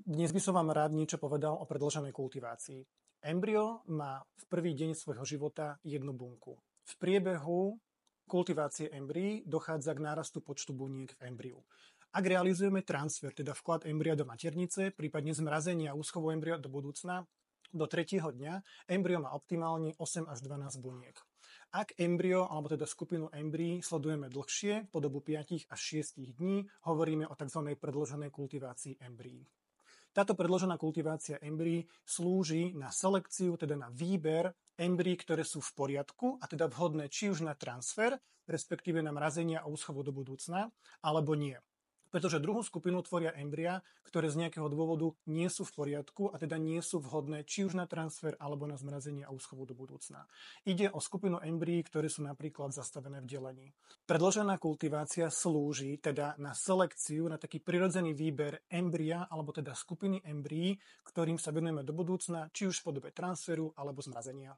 Dnes by som vám rád niečo povedal o predĺženej kultivácii. Embryo má v prvý deň svojho života jednu bunku. V priebehu kultivácie embryí dochádza k nárastu počtu buniek v embryu. Ak realizujeme transfer, teda vklad embrya do maternice, prípadne zmrazenie a úschovu embrya do budúcna, do 3. dňa embryo má optimálne 8 až 12 buniek. Ak embryo, alebo teda skupinu embryí sledujeme dlhšie, po dobu 5 až 6 dní, hovoríme o tzv. Predĺženej kultivácii embryí. Táto predĺžená kultivácia embryí slúži na selekciu, teda na výber embryí, ktoré sú v poriadku a teda vhodné či už na transfer, respektíve na mrazenie a úschovu do budúcna, alebo nie. Pretože druhú skupinu tvoria embryá, ktoré z nejakého dôvodu nie sú v poriadku a teda nie sú vhodné či už na transfer alebo na zmrazenie a úschovu do budúcna. Ide o skupinu embryí, ktoré sú napríklad zastavené v delení. Predĺžená kultivácia slúži teda na selekciu, na taký prirodzený výber embrya alebo teda skupiny embryí, ktorým sa venujeme do budúcna, či už v podobe transferu alebo zmrazenia.